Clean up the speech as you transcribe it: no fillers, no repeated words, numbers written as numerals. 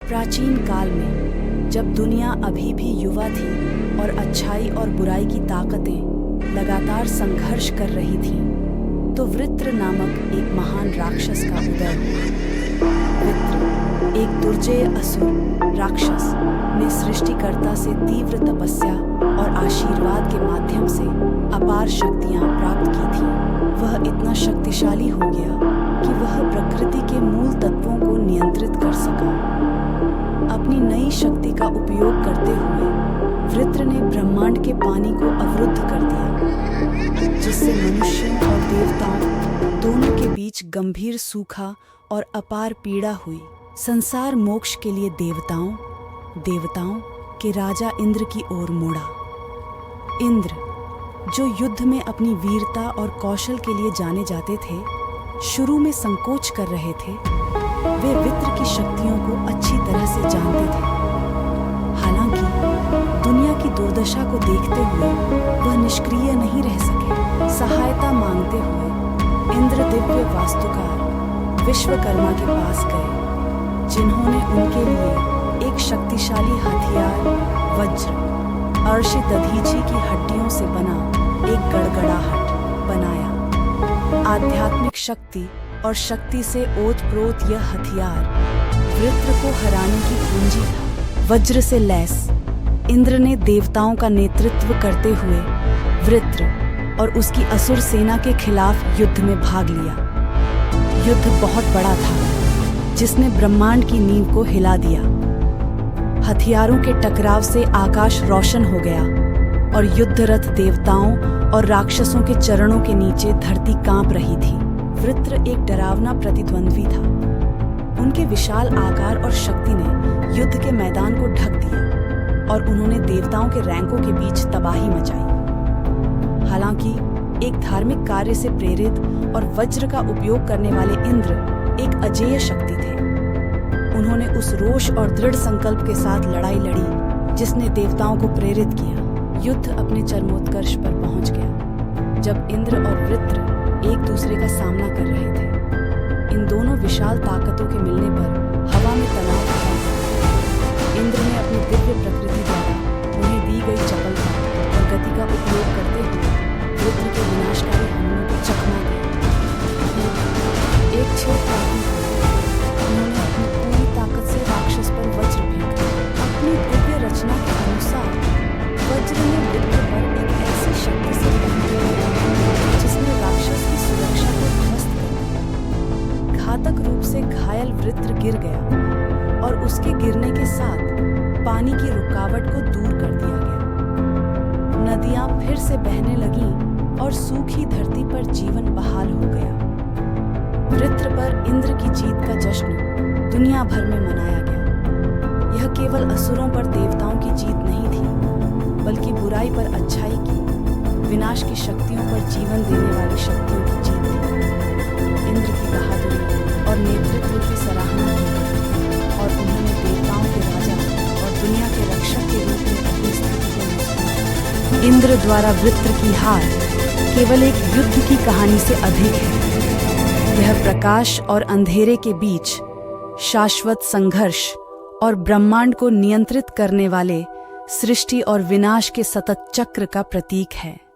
प्राचीन काल में जब दुनिया अभी भी युवा थी और अच्छाई और बुराई की ताकतें लगातार संघर्ष कर रही थीं, तो वृत्र नामक एक महान राक्षस का उदय हुआ। वृत्र एक दुर्जय असुर राक्षस ने सृष्टिकर्ता से तीव्र तपस्या और आशीर्वाद के माध्यम से अपार शक्तियां प्राप्त की थीं। वह इतना शक्तिशाली हो गया कि वह प्रकृति के मूल तत्वों को नियंत्रित कर सका। अपनी नई शक्ति का उपयोग करते हुए वृत्र ने ब्रह्मांड के पानी को अवरुद्ध कर दिया, जिससे मनुष्यों और देवताओं दोनों के बीच गंभीर सूखा और अपार पीड़ा हुई। संसार मोक्ष के लिए देवताओं के राजा इंद्र की ओर मुड़ा। इंद्र, जो युद्ध में अपनी वीरता और कौशल के लिए जाने जाते थे, शुरू में संकोच कर रहे थे। वे वृत्र की शक्तियों को अच्छी तरह से जानते थे। हालांकि दुनिया की दुर्दशा को देखते हुए वह निष्क्रिय नहीं रह सके। सहायता मांगते हुए इंद्र दिव्य वास्तुकार विश्वकर्मा के पास गए, जिन्होंने उनके लिए एक शक्तिशाली हथियार वज्र अर्षि दधीची की हड्डियों से बना एक गड़गड़ाहट बनाया। आध्यात्मिक शक्ति और शक्ति से ओतप्रोत यह हथियार वृत्र को हराने की पूंजी था। वज्र से लैस इंद्र ने देवताओं का नेतृत्व करते हुए वृत्र और उसकी असुर सेना के खिलाफ युद्ध में भाग लिया। युद्ध बहुत बड़ा था, जिसने ब्रह्मांड की नींव को हिला दिया। हथियारों के टकराव से आकाश रोशन हो गया और युद्धरत देवताओं और राक्षसों के चरणों के नीचे धरती कांप रही थी। वृत्र एक डरावना प्रतिद्वंद्वी था। उनके विशाल आकार और शक्ति ने युद्ध के मैदान को ढक दिया और उन्होंने देवताओं के रैंकों के बीच तबाही मचाई। हालांकि एक धार्मिक कार्य से प्रेरित और वज्र का उपयोग करने वाले इंद्र एक अजेय शक्ति थे। उन्होंने उस रोष और दृढ़ संकल्प के साथ लड़ाई लड़ी जिसने देवताओं को प्रेरित किया। युद्ध अपने चरमोत्कर्ष पर पहुंच गया जब इंद्र और वृत्र एक दूसरे का सामना कर रहे थे। इन दोनों विशाल ताकतों के मिलने पर हवा में तनाव पैदा हुआ। इंद्र ने अपनी दिव्य प्रकृति द्वारा उन्हें दी गई चपलता और गति का उपयोग करते हुए वृत्र के विनाशकारी हमलों को चकमा दिया। एक छेद काटने पर उन्होंने अपनी पूरी ताकत से राक्षस पर वज्र फेंका। अपनी दिव्य रचना के अनुसार वज्र ने वृत्र पर एक ऐसी शक्ति से जिसने राक्षस की सुरक्षा को ध्वस्त कर दिया। घातक रूप से घायल वृत्र गिर गया और उसके गिरने के साथ पानी की रुकावट को दूर कर दिया गया। नदियां फिर से बहने लगीं और सूखी धरती पर जीवन बहाल हो गया। वृत्र पर इंद्र की जीत का जश्न दुनिया भर में मनाया गया। यह केवल असुरों पर देवताओं की जीत नहीं थी, बल्कि बुराई पर अच्छाई की, विनाश की शक्तियों पर जीवन देने वाली शक्तियों की जीत थी। इंद्र की बहादुरी और नेतृत्व की सराहना की और उन्होंने देवताओं के राजा और दुनिया के रक्षक के रूप में अपनी स्थिति को मजबूत किया। इंद्र द्वारा वृत्र की हार केवल एक युद्ध की कहानी से अधिक है। यह प्रकाश और अंधेरे के बीच शाश्वत संघर्ष और ब्रह्मांड को नियंत्रित करने वाले सृष्टि और विनाश के सतत चक्र का प्रतीक है।